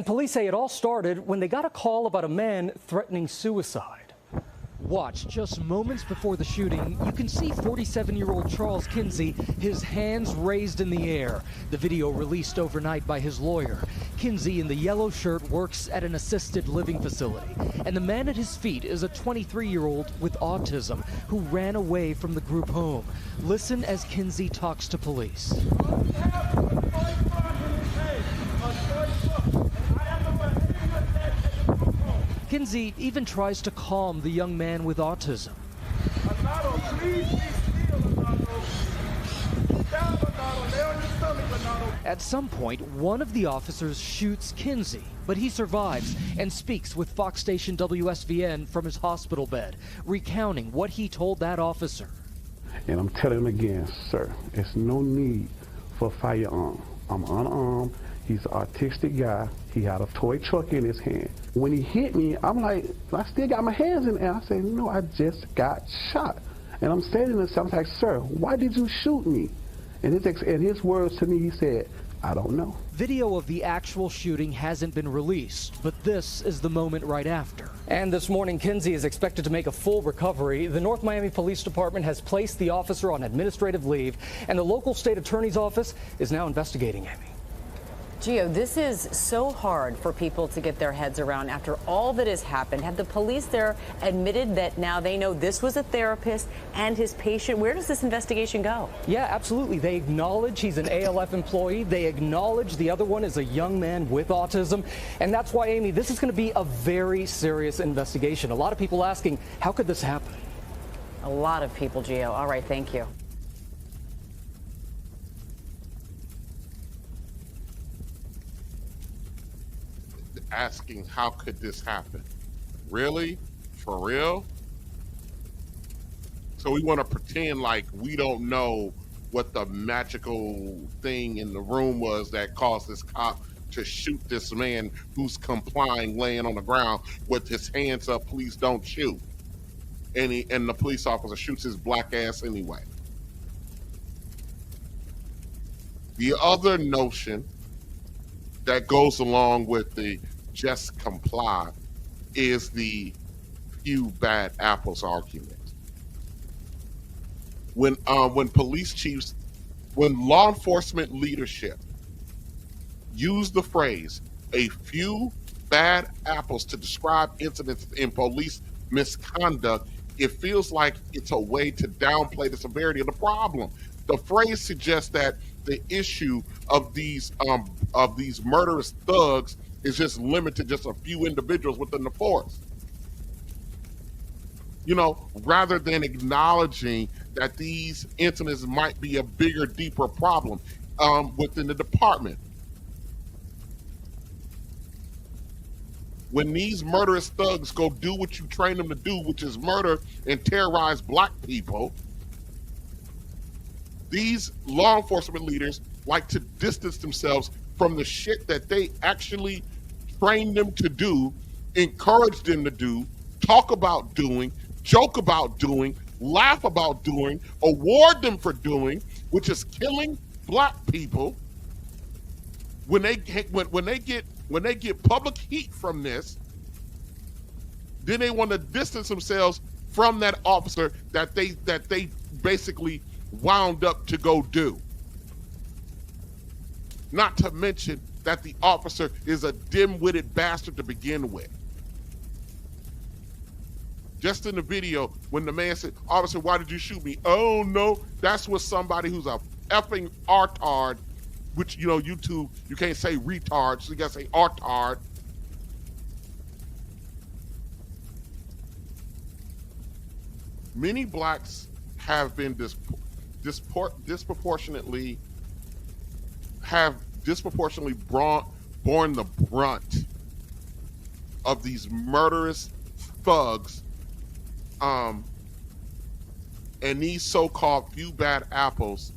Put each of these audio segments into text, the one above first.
Police say it all started when they got a call about a man threatening suicide. Watch, just moments before the shooting, you can see 47-year-old Charles Kinsey, his hands raised in the air. The video released overnight by his lawyer. Kinsey in the yellow shirt works at an assisted living facility. And the man at his feet is a 23-year-old with autism who ran away from the group home. Listen as Kinsey talks to police. Kinsey even tries to calm the young man with autism. At some point, one of the officers shoots Kinsey, but he survives and speaks with Fox station WSVN from his hospital bed, recounting what he told that officer. And I'm telling him again, sir, there's no need for a firearm. I'm unarmed. He's an autistic guy. He had a toy truck in his hand. When he hit me, I'm like, I still got my hands in the air. I said, no, I just got shot. And I'm standing there, I'm like, sir, why did you shoot me? And his words to me, he said, I don't know. Video of the actual shooting hasn't been released, but this is the moment right after. And this morning, Kinsey is expected to make a full recovery. The North Miami Police Department has placed the officer on administrative leave, and the local state attorney's office is now investigating him. Gio, this is so hard for people to get their heads around after all that has happened. Have the police there admitted that now they know this was a therapist and his patient? Where does this investigation go? Yeah, absolutely. They acknowledge he's an ALF employee. They acknowledge the other one is a young man with autism. And that's why, Amy, this is going to be a very serious investigation. A lot of people asking, how could this happen? A lot of people, Gio. All right, thank you. Asking how could this happen? Really? For real? So we want to pretend like we don't know what the magical thing in the room was that caused this cop to shoot this man who's complying, laying on the ground with his hands up, please don't shoot. And the police officer shoots his black ass anyway. The other notion that goes along with the just comply is the few bad apples argument. When police chiefs, when law enforcement leadership use the phrase a few bad apples to describe incidents in police misconduct, it feels like it's a way to downplay the severity of the problem. The phrase suggests that the issue of these murderous thugs is just limited to just a few individuals within the force. You know, rather than acknowledging that these incidents might be a bigger, deeper problem within the department. When these murderous thugs go do what you train them to do, which is murder and terrorize black people, these law enforcement leaders like to distance themselves from the shit that they actually trained them to do, encourage them to do, talk about doing, joke about doing, laugh about doing, award them for doing, which is killing black people. When they get public heat from this, then they want to distance themselves from that officer that they basically wound up to go do. Not to mention that the officer is a dim-witted bastard to begin with. Just in the video, when the man said, "Officer, why did you shoot me?" Oh no, that's with somebody who's a effing artard, which, you know, YouTube, you can't say retard, so you gotta say artard. Many blacks have been disproportionately borne the brunt of these murderous thugs, and these so-called few bad apples,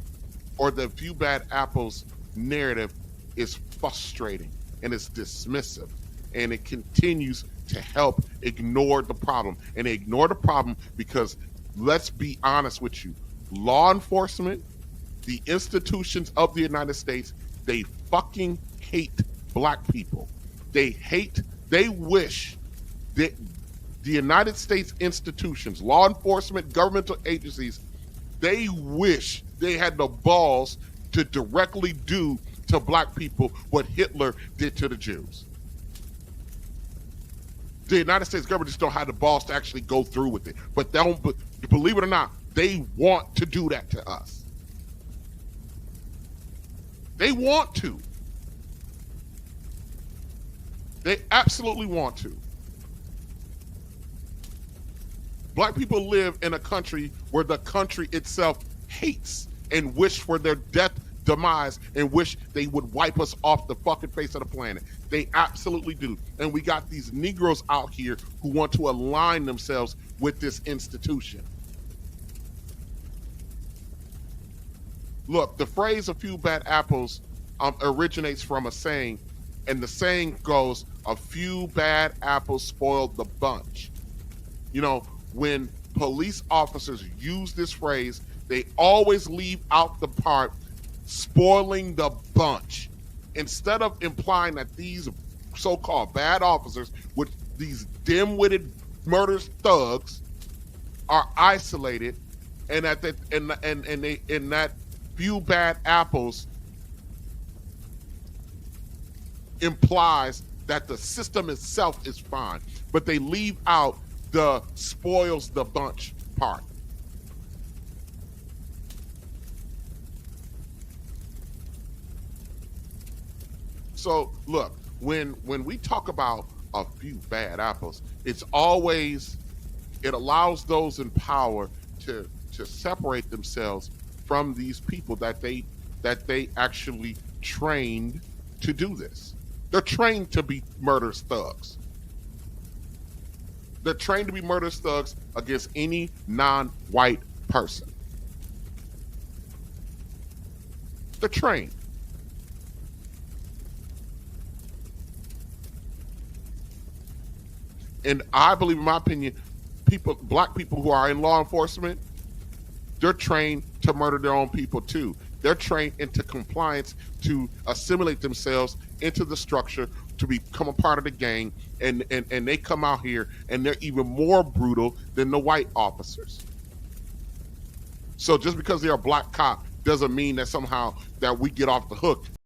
or the few bad apples narrative, is frustrating and it's dismissive, and it continues to help ignore the problem. And they ignore the problem because, let's be honest with you, law enforcement, the institutions of the United States, they fucking hate black people. They hate, they wish that the United States institutions, law enforcement, governmental agencies, they wish they had the balls to directly do to black people what Hitler did to the Jews. The United States government just don't have the balls to actually go through with it. But believe it or not, they want to do that to us. They want to. They absolutely want to. Black people live in a country where the country itself hates and wish for their demise and wish they would wipe us off the fucking face of the planet. They absolutely do. And we got these Negroes out here who want to align themselves with this institution. Look, the phrase "a few bad apples" originates from a saying, and the saying goes, "A few bad apples spoiled the bunch." You know, when police officers use this phrase, they always leave out the part spoiling the bunch. Instead of implying that these so-called bad officers with these dim-witted murderous thugs are isolated, and that few bad apples implies that the system itself is fine, but they leave out the spoils the bunch part. So look, when we talk about a few bad apples, it allows those in power to separate themselves from these people that they actually trained to do this. They're trained to be murderous thugs. They're trained to be murderous thugs against any non-white person. They're trained. And I believe, in my opinion, black people who are in law enforcement, they're trained to murder their own people too. They're trained into compliance to assimilate themselves into the structure, to become a part of the gang, and they come out here and they're even more brutal than the white officers. So just because they're a black cop doesn't mean that somehow that we get off the hook.